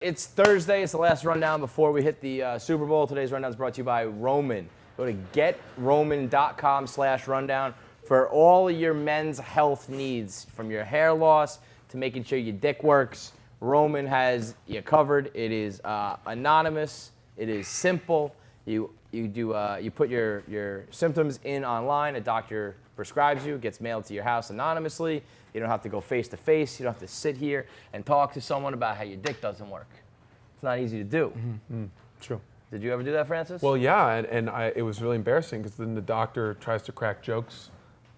It's Thursday. It's the last rundown before we hit the Super Bowl. Today's rundown is brought to you by Roman. Go to getroman.com/rundown for all your men's health needs, from your hair loss to making sure your dick works. Roman has you covered. It is anonymous. It is simple. You put your symptoms in online. A doctor prescribes you. It gets mailed to your house anonymously. You don't have to go face to face. You don't have to sit here and talk to someone about how your dick doesn't work. It's not easy to do. Mm-hmm. True. Did you ever do that, Francis? Well, yeah, and it was really embarrassing because then the doctor tries to crack jokes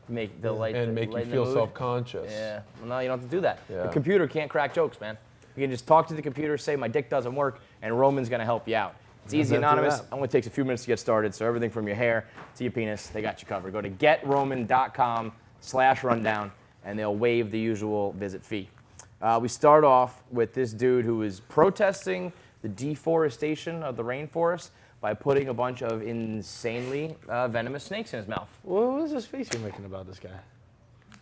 make you feel self-conscious. Yeah. Well, no, you don't have to do that. Yeah. The computer can't crack jokes, man. You can just talk to the computer, say my dick doesn't work, and Roman's gonna help you out. It's easy, anonymous. It only takes a few minutes to get started. So everything from your hair to your penis, they got you covered. Go to getroman.com/rundown, and they'll waive the usual visit fee. We start off with this dude who is protesting the deforestation of the rainforest by putting a bunch of insanely venomous snakes in his mouth. What is this face you're making about this guy?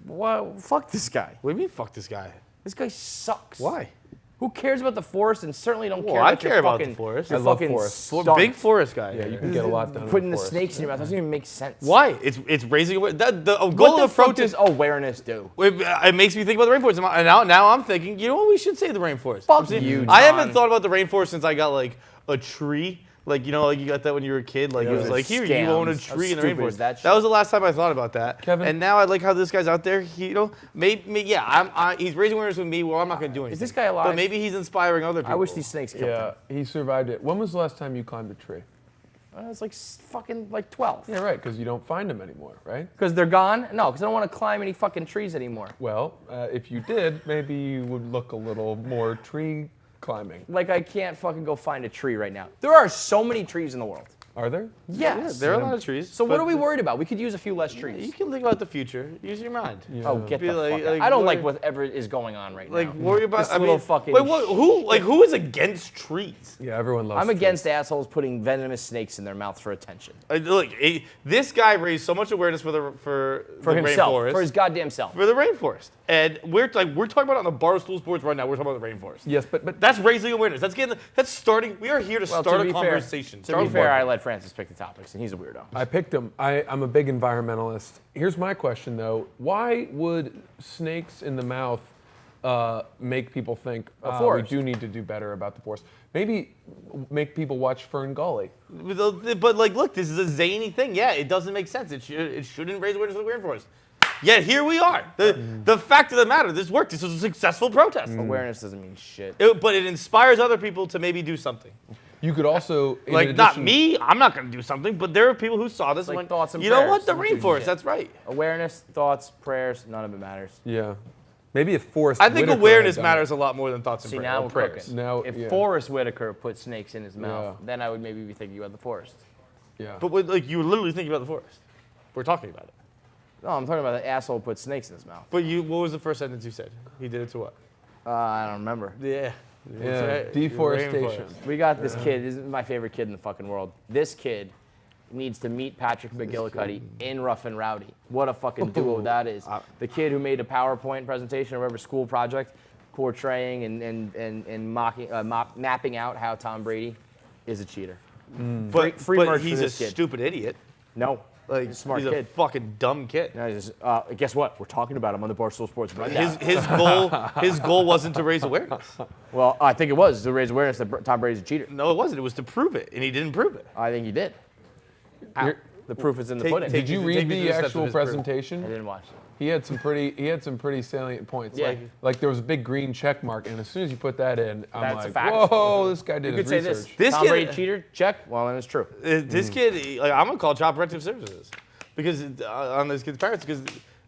Well, fuck this guy. What do you mean, fuck this guy? This guy sucks. Why? Who cares about the forest and certainly don't care I about care your about fucking, the forest. your I love fucking forests. stunt. Big forest guy. Yeah, you can get a lot done. Putting in the forest. snakes in your mouth doesn't even make sense. Why? It's raising awareness. The goal What the of fuck protest. does awareness do? It makes me think about the rainforest. And now I'm thinking, you know what? We should save the rainforest. Fuck you, I John. haven't thought about the rainforest since I got like a tree. Like, you know, like you got that when you were a kid. Like, Yeah, it was those like, here, scams. you own a How tree in the stupid is rainforest. that shit? That was the last time I thought about that. Kevin? And now I like how this guy's out there. He, you know, maybe yeah, he's raising awareness with me. Well, I'm not going to do anything. Is this guy alive? But maybe he's inspiring other people. I wish these snakes killed Yeah, him. he survived it. When was the last time you climbed a tree? It's like fucking like 12. Yeah, right, because you don't find them anymore, right? Because they're gone? No, because I don't want to climb any fucking trees anymore. Well, if you did, maybe you would look a little more tree climbing. Like I can't fucking go find a tree right now. There are so many trees in the world. Are there? Yes. There are a lot of trees. So what but are we worried about? We could use a few less trees. You can think about the future. Use your mind. Yeah. Oh, get Be the like- fuck out. like, I don't worry- like whatever is going on right Like now. worry about This little fucking Wait, who is against trees? Yeah, everyone loves I'm trees. against assholes putting venomous snakes in their mouth for attention. Look, this guy raised so much awareness for the himself, rainforest, for his goddamn self. for the rainforest, and we're talking about it on the Barstool Sports right now. We're talking about the rainforest. Yes, but That's raising awareness. That's starting. We are here to Well, start to a be fair- conversation. To Start be with fair, Barstool. I let Francis pick the topics, and he's a weirdo. I picked them. I'm a big environmentalist. Here's my question, though. Why would snakes in the mouth make people think we forest. do need to do better about the forest? Maybe make people watch Fern Gully. But like, look, this is a zany thing. Yeah, it doesn't make sense. It shouldn't raise awareness for the rainforest. Yet here we are. The fact of the matter, this worked. This was a successful protest. Awareness doesn't mean shit. But it inspires other people to maybe do something. You could also, in Like, not addition- me, I'm not going to do something, but there are people who saw this Like and went, thoughts and you know what, prayers. the Don't do rainforest, shit. that's right. Awareness, thoughts, prayers, none of it matters. Yeah. Maybe if Forrest I think Whitaker awareness had done it. matters a lot more than thoughts and See, prayers. now or we're prayers. cooking. Now, If yeah. Forrest Whitaker put snakes in his mouth, Yeah. then I would maybe be thinking about the forest. Yeah. But like, you were literally thinking about the forest. We're talking about it. No, I'm talking about the asshole who put snakes in his mouth. But what was the first sentence you said? He did it to what? I don't remember. Yeah. Yeah, deforestation. We got this kid. This is my favorite kid in the fucking world. This kid needs to meet Patrick McGillicuddy in Rough and Rowdy. What a fucking duo that is. The kid who made a PowerPoint presentation or whatever school project portraying and mapping out how Tom Brady is a cheater. But, Free but merch for he's this a kid. stupid idiot. No, Like, he's a smart he's kid. a fucking dumb kid. No, he's just, guess what? We're talking about him on the Barstool Sports Rundown. His goal wasn't to raise awareness. Well, I think it was to raise awareness that Tom Brady's a cheater. No, it wasn't. It was to prove it, and he didn't prove it. I think he did. Here- The proof is in the Take- pudding. take- Did you Take read me through the the steps of actual his proof. I presentation? didn't watch it. He had some pretty salient points. Yeah. Like there was a big green check mark, and as soon as you put that in, I'm That's a like, fact. whoa, this guy did You his could say research. this. This Tom kid- Brady cheater? Check. Well, then it's true. This kid, like, I'm gonna call Child Protective Services because on this kid's parents because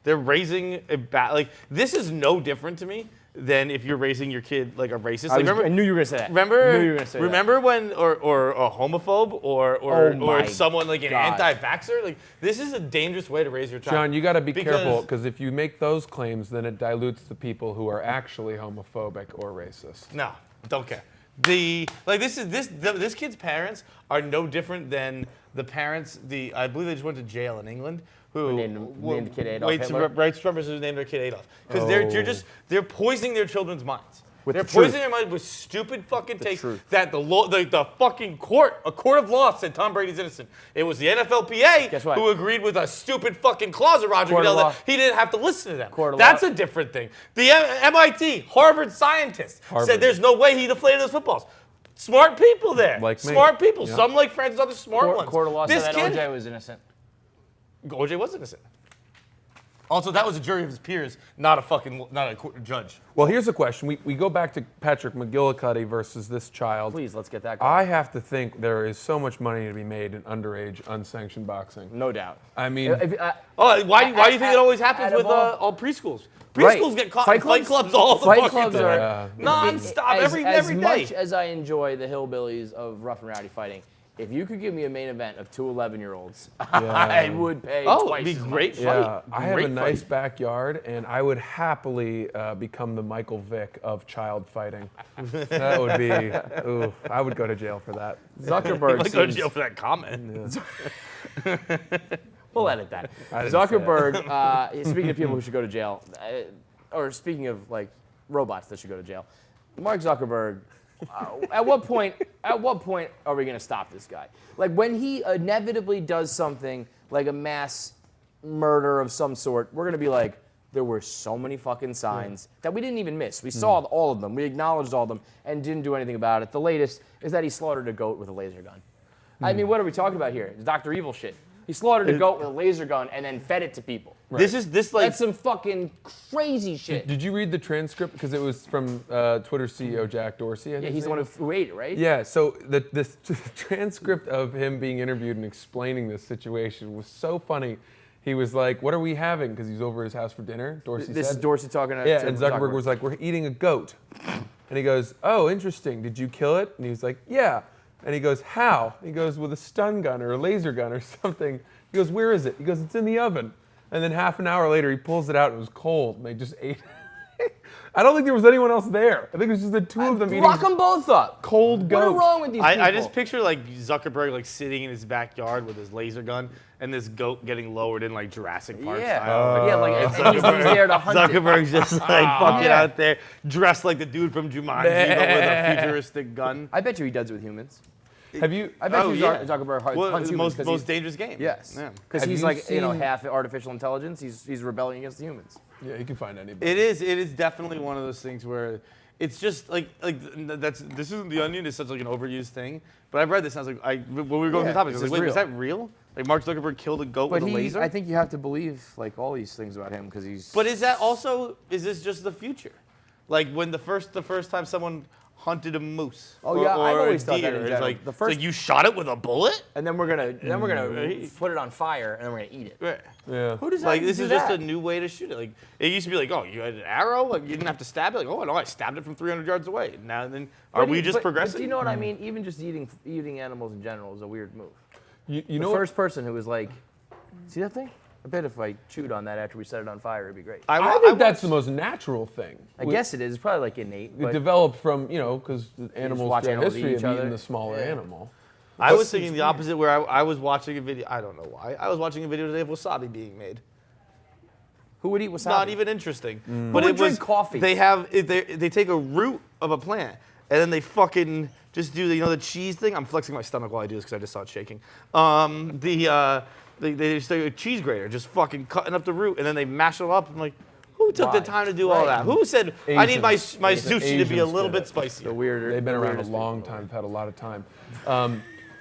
they're raising a like this is no different to me than if you're raising your kid like a racist. Like, I knew you were gonna say that. Remember? I knew you were gonna say that. remember when or a homophobe Oh or my someone like an God. anti-vaxxer? Like this is a dangerous way to raise your child. John, you got to be Because- careful because if you make those claims, then it dilutes the people who are actually homophobic or racist. No, don't care. This kid's parents are no different than the parents. I believe they just went to jail in England. Who named the kid Adolf Hitler? Rights representatives named their kid Adolf because they're poisoning their children's minds. They're the truth. poisoning their mind with stupid fucking takes truth. that the fucking a court of law said Tom Brady's innocent. It was the NFLPA Guess what? who agreed with a stupid fucking clause of Roger Court of Goodell law. that he didn't have to listen to them. Court of That's law. a different thing. The MIT, Harvard scientists said there's no way he deflated those footballs. Smart people there. Like me. Smart people. Yeah. Some like Francis, other smart ones. Court of law This said that kid, OJ was innocent. OJ was innocent. Also, that was a jury of his peers, not a judge. Well, here's a question. We go back to Patrick McGillicuddy versus this child. Please, let's get that going. I have to think there is so much money to be made in underage, unsanctioned boxing. No doubt. I mean, Oh, why do you think it always happens out of with all- all preschools? Right. Preschools get caught Fight in fight clubs? clubs all the Fight fucking clubs time. are Non-stop, every day. As much as I enjoy the hillbillies of rough and rowdy fighting, if you could give me a main event of two 11-year-olds, I would pay Oh, twice it'd be as great much. fight. yeah, I have a Great nice fight. backyard, and I would happily become the Michael Vick of child fighting. That would be, ooh, I would go to jail for that. Zuckerberg Like go to seems, jail for that comment. we'll edit that. I didn't say it. Zuckerberg, speaking of people who should go to jail, or speaking of like robots that should go to jail, Mark Zuckerberg, at what point are we going to stop this guy? Like when he inevitably does something like a mass murder of some sort, we're going to be like, there were so many fucking signs that we didn't even miss. We saw all of them. We acknowledged all of them and didn't do anything about it. The latest is that he slaughtered a goat with a laser gun. I mean, what are we talking about here? It's Dr. Evil shit. He slaughtered a goat with a laser gun and then fed it to people. This like That's some fucking crazy shit. Did you read the transcript? Because it was from Twitter CEO Jack Dorsey. I think Yeah, his he's the name one who ate it, right? Yeah, so the transcript of him being interviewed and explaining this situation was so funny. He was like, "What are we having?" Because he's over his house for dinner. Dorsey This said. is Dorsey talking to Yeah, and Zuckerberg was like, "We're eating a goat," and he goes, "Oh, interesting. Did you kill it?" And he's like, "Yeah." And he goes, "How?" He goes, "With a stun gun or a laser gun or something." He goes, "Where is it?" He goes, "It's in the oven." And then half an hour later, he pulls it out and it was cold, and they just ate it. I don't think there was anyone else there. I think it was just the two of them eating Lock them both up. cold What goat. is wrong with these people? I just picture like Zuckerberg like sitting in his backyard with his laser gun and this goat getting lowered in like Jurassic Park style. Yeah, like and he's there to hunt it. Zuckerberg's just like fucking Yeah. out there, dressed like the dude from Jumanji, but with a futuristic gun. I bet you he does it with humans. Have you? I bet Oh, you yeah. Zuckerberg hunts Well, humans most 'cause most he's, dangerous game. yes, Yeah. because Have he's you like seen- half artificial intelligence. He's rebelling against the humans. Yeah, you can find anybody. It is definitely one of those things where it's just like this isn't the Onion is such like an overused thing, but I've read this. And I was like, when we were going through the topic, I was this like, is wait, was real. that real? Like Mark Zuckerberg killed a goat with a laser? I think you have to believe like all these things about him because he's. But is this just the future? Like when the first time someone hunted a moose Oh, or, yeah, I've or a always thought that deer, in it's general. like, The it's first- like you shot it with a bullet? and then we're gonna Right. put it on fire and then we're gonna eat it. Right. Yeah. Who does that? Like this do is just that? a new way to shoot it. Like it used to be like, oh, you had an arrow, like you didn't have to stab it. Like, oh no, I stabbed it from 300 yards away. Now then, are we just progressing? But do you know what I mean? Even just eating animals in general is a weird move. You The know what? first person who was like, see that thing? I bet if I chewed on that after we set it on fire, it'd be great. I think that's the most natural thing. I guess it is. It's probably like innate. It But developed from, because animals watch throughout animals history eat each have eaten other. the smaller Yeah. animal. I was thinking the opposite, where I was watching a video. I don't know why. I was watching a video today of wasabi being made. who would eat wasabi? Not even interesting. Who But would it was drink coffee? They take a root of a plant and then they fucking just do the cheese thing. I'm flexing my stomach while I do this because I just saw it shaking. They just take a cheese grater, just fucking cutting up the root, and then they mash it up. I'm like, who took the Why? time to do all that? Who said I need my Asians. sushi to be a Asians little did bit it. spicier? The weirder. They've been the around a weirdest long people. time, have had a lot of time.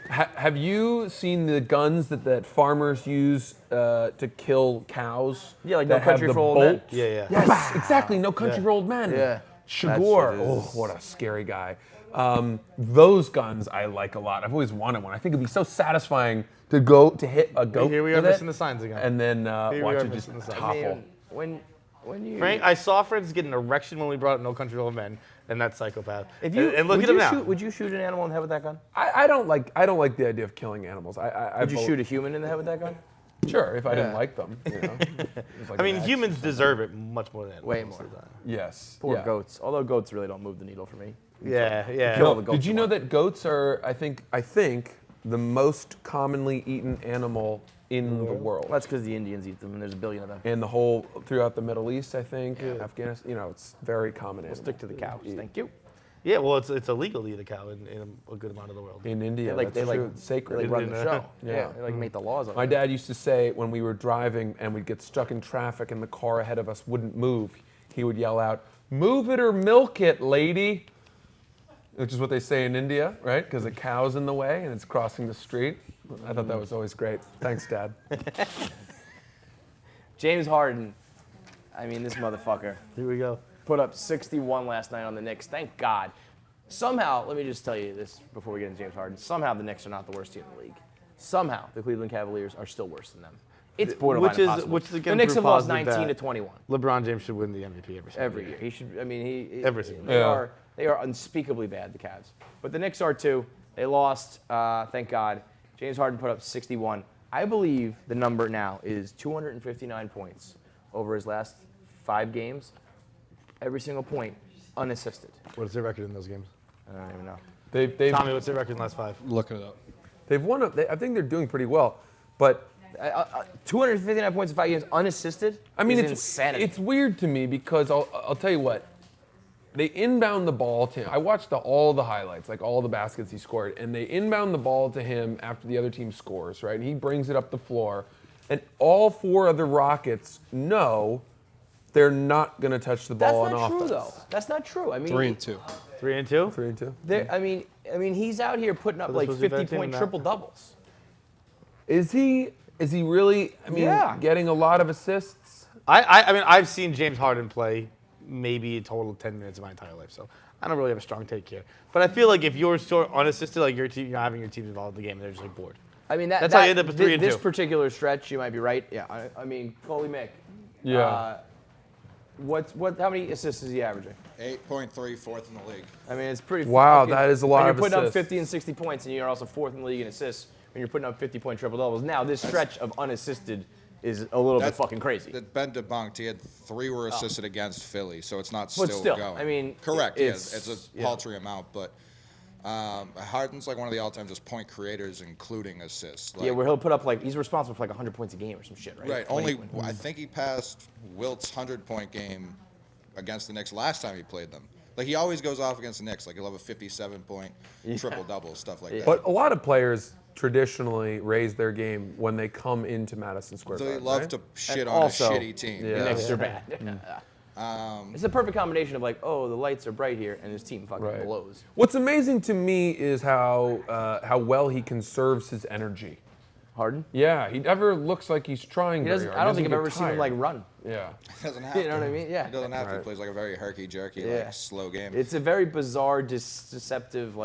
Have you seen the guns that farmers use to kill cows? Yeah, like that No Country have the for Old Men. bolts? Yeah. Yes, exactly. No Country for Old Men. Yeah. Shagor. That shit Oh, is- what a scary guy. Those guns I like a lot. I've always wanted one. I think it'd be so satisfying to hit a goat. Here we are with missing it, the signs again. and then we watch are it just missing the signs. topple. I mean, when you Frank, I saw Francis get an erection when we brought up No Country for Old Men, and that psychopath. if you and look would at him you now. would you shoot an animal in the head with that gun? I don't like the idea of killing animals. Would you shoot a human in the head with that gun? Sure, if I didn't Yeah. like them. It's like I mean, an humans exercise. deserve it much more than animals. Way more. sometimes. Yes. Poor yeah. goats. Although goats really don't move the needle for me. Yeah. Kill No, the goats did you you know want. that goats are? I think the most commonly eaten animal in the world. That's because the Indians eat them, and there's a billion of them. And the whole, throughout the Middle East, I think, Afghanistan, it's very common animal. Stick to the cows. Thank you. Yeah, well, it's illegal to eat a cow in a good amount of the world. In India, They that's true. It's sacred. They run the show. Yeah. They make the laws. My dad used to say when we were driving and we'd get stuck in traffic and the car ahead of us wouldn't move, he would yell out, "Move it or milk it, lady," which is what they say in India, right? Because a cow's in the way and it's crossing the street. I thought that was always great. Thanks, Dad. James Harden. I mean, this motherfucker Here we go. put up 61 last night on the Knicks. Thank God. Somehow, let me just tell you this before we get into James Harden. Somehow the Knicks are not the worst team in the league. Somehow the Cleveland Cavaliers are still worse than them. It's borderline impossible. Which is again the Knicks have proof lost positive 19 to that 21 LeBron James should win the MVP every year. He should. I mean, he Every single they year. are they are unspeakably bad. The Cavs, but the Knicks are too. They lost. Thank God. James Harden put up 61. I believe the number now is 259 points over his last 5 games. Every single point unassisted. What is their record in those games? I don't even know. They've Tommy, what's their record in the last 5? Looking it up. they've won. I think they're doing pretty well, but 259 points in 5 games unassisted. I mean, is it's insanity. It's weird to me because I'll tell you what. They inbound the ball to him. I watched all the highlights, like all the baskets he scored, and they inbound the ball to him after the other team scores, right? And he brings it up the floor, and all 4 other Rockets know they're not going to touch the ball on That's not offense. true, though. That's not true. I mean, 3 and 2. 3 and 2? 3 and 2. I mean, he's out here putting up So like this was a bad team 50-point now. triple doubles. Is he really? I mean, Yeah. getting a lot of assists. I mean, I've seen James Harden play maybe a total of 10 minutes of my entire life, so I don't really have a strong take here. But I feel like if you're so unassisted, like your team, you're having your team involved in the game, and they're just like bored. I mean, That's how you end up with 3 and this 2. particular stretch, you might be right. Yeah, I mean, Coley Mick. Yeah. How many assists is he averaging? 8.3, fourth in the league. I mean, it's pretty. Wow, fucking- that is a lot when of you're putting assists. up 50 and 60 points, and you're also 4th in the league in assists. When you're putting up 50-point triple doubles, now this stretch of unassisted is a little bit fucking crazy. That Ben debunked. He had 3 were assisted against Philly, so it's not But still, still, going. I mean, correct. it's- It's a yeah. paltry amount, but Harden's like one of the all-time just point creators, including assists. Like, Yeah, where he'll put up he's responsible for 100 points a game or some shit, right? right. When he- Only I think he passed Wilt's 100-point game against the Knicks last time he played them. Like he always goes off against the Knicks. Like he'll have a 57-point triple double, stuff like that. But a lot of players traditionally raise their game when they come into Madison Square they Garden. love right? to shit And on also, a shitty team. Yeah. The Knicks are bad. It's a perfect combination of the lights are bright here, and his team fucking Right. blows. What's amazing to me is how well he conserves his energy. Harden? Yeah, he never looks like he's trying He very doesn't. hard. I don't think He I've doesn't ever get seen him tired. run. Yeah. He doesn't have You to. know what I mean? Yeah. He doesn't have to. He Right. plays like a very herky-jerky, Yeah. slow game. It's a very bizarre, deceptive.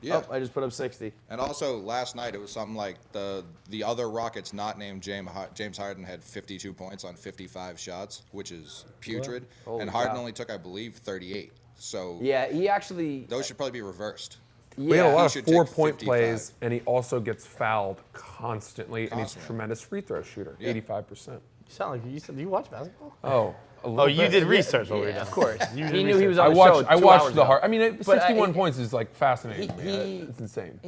Yeah. I just put up 60. And also last night it was something like the other Rockets not named James Harden had 52 points on 55 shots, which is putrid. Holy and Harden cow. only took, I believe, 38. So Yeah, he actually. those should probably be reversed. We had a Yeah, lot he of should take 4-point 55. plays, and he also gets fouled constantly, and he's a Constantly. tremendous free throw shooter, Yeah. 85%. You sound like you said. Do you watch basketball? Oh, a Oh, little you bit. did research while we were Yeah, done. of course. You he did knew he was research. on I the watched. show I 2 watched hours the ago. hard. I mean, But 61 points is fascinating. He- to me. he- It's insane.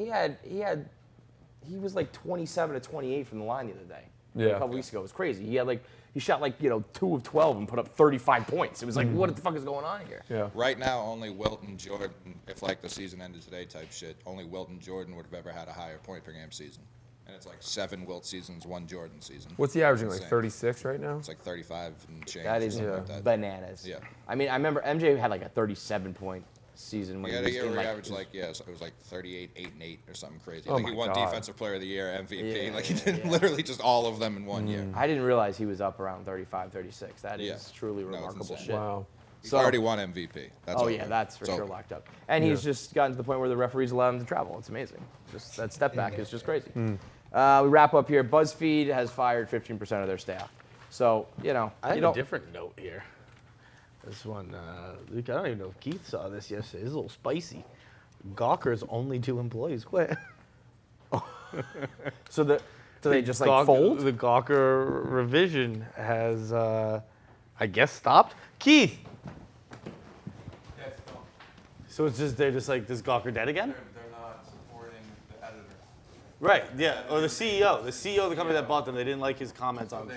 He was 27 to 28 from the line the other day. Yeah. A couple weeks ago. It was crazy. He had he shot 2 of 12 and put up 35 points. It was what the fuck is going on here? Yeah. Right now, only Wilt and Jordan, if the season ended today type shit, only Wilt and Jordan would have ever had a higher point per game season. And it's 7 Wilt seasons, 1 Jordan season. What's he averaging? Like Insane. 36 right now? It's 35 and change. That or is something like that. bananas. Yeah. I mean, I remember MJ had a 37-point season when He he had a was year in where he averaged so it was 38, 8 and 8 or something crazy. Oh I think he my won God. Defensive Player of the Year, MVP. Yeah, He did literally just all of them in one year. I didn't realize he was up around 35, 36. That is Yeah. truly No, it's remarkable insane. shit. Wow. He's So- already won MVP. That's Oh over. yeah, that's for It's sure over. locked up. And he's just gotten to the point where the referees allow him to travel. It's amazing. Just that step back is just crazy. We wrap up here. Buzzfeed has fired 15% of their staff. So I you have a don't. different note here. This one, Luke, I don't even know if Keith saw this yesterday. It's a little spicy. Gawker's only 2 employees quit. So they just Gawker- fold? The Gawker revision has, I guess, stopped. Keith. So it's just they're just like, this Gawker dead again? They're not supporting the editor. Right. Yeah. Or the CEO. The CEO of the company that bought them, they didn't like his comments on.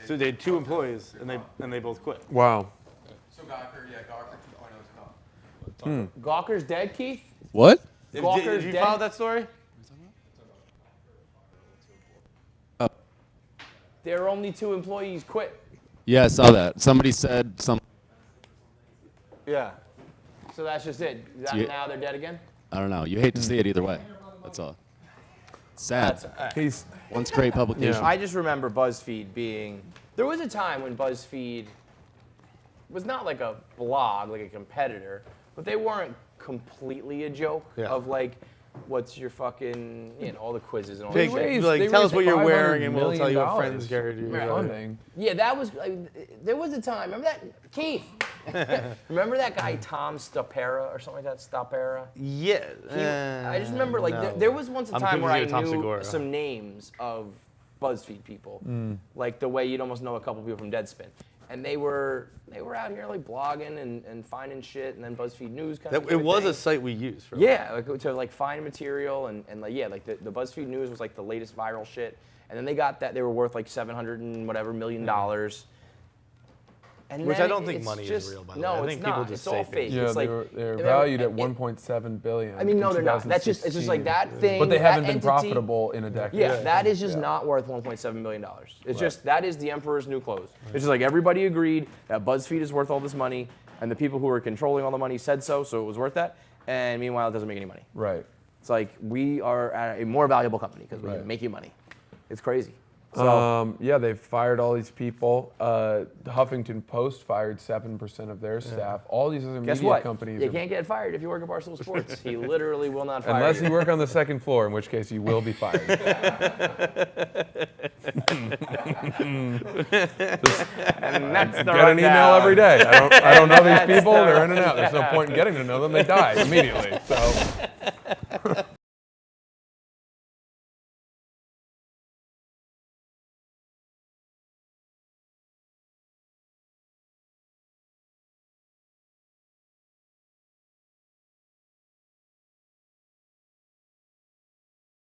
So they had 2 employees, and they both quit. Wow. So Gawker 2.0 is gone. Gawker's dead, Keith? What? Gawker's Did you dead? follow that story? There are only 2 employees quit. Yeah, I saw that. Somebody said some. Yeah. So that's just it. Yeah. Now they're dead again? I don't know. You hate to see it either way. That's all. It's sad. He's Once great publication. Yeah. I just remember BuzzFeed being. There was a time when BuzzFeed was not like a blog, like a competitor, but they weren't completely a joke Yeah. of like, what's your fucking, all the quizzes and all Big, that shit. raised- tell us raised what you're $500 wearing, and we'll tell you what million friends carried you. Right. funding. Yeah, that was. There was a time. Remember that, Keith? Remember that guy Tom Stapera or something like that? Stapera. Yeah. I just remember like no. there was once a I'm time where I confusing with Tom knew Segura. some names of BuzzFeed people, like the way you'd almost know a couple people from Deadspin, and they were out here like blogging and finding shit, and then BuzzFeed News kind of. It was a site we used. For Yeah, like to like find material and like like the BuzzFeed News was like the latest viral shit, and then they got that they were worth like $700 and whatever million dollars. And Which then I don't think it's money is just, real, by the no, way. I it's think people not. just It's all say fake. things. Yeah, It's like, they're remember- valued at it- 1.7 billion. I mean, no, in they're not. That's just it's just like that 2016. thing. But they that haven't been entity- profitable in a decade. Yeah, that is just Yeah. not worth $1.7 million. It's just that is the emperor's new clothes. It's just like everybody agreed that BuzzFeed is worth all this money, and the people who were controlling all the money said so it was worth that. And meanwhile, it doesn't make any money. Right. It's like we are at a more valuable company because we Right. make you money. It's crazy. So Yeah, they've fired all these people. The Huffington Post fired 7% of their staff. All these other guess media what? companies. You are- can't get fired if you work at Barstool Sports. He literally will not fire Unless you. you work on the second floor, in which case you will be fired. And that's the Get an email rundown. every day. I don't know these That's people. the They're in and out. There's no point in getting to know them. They die immediately. So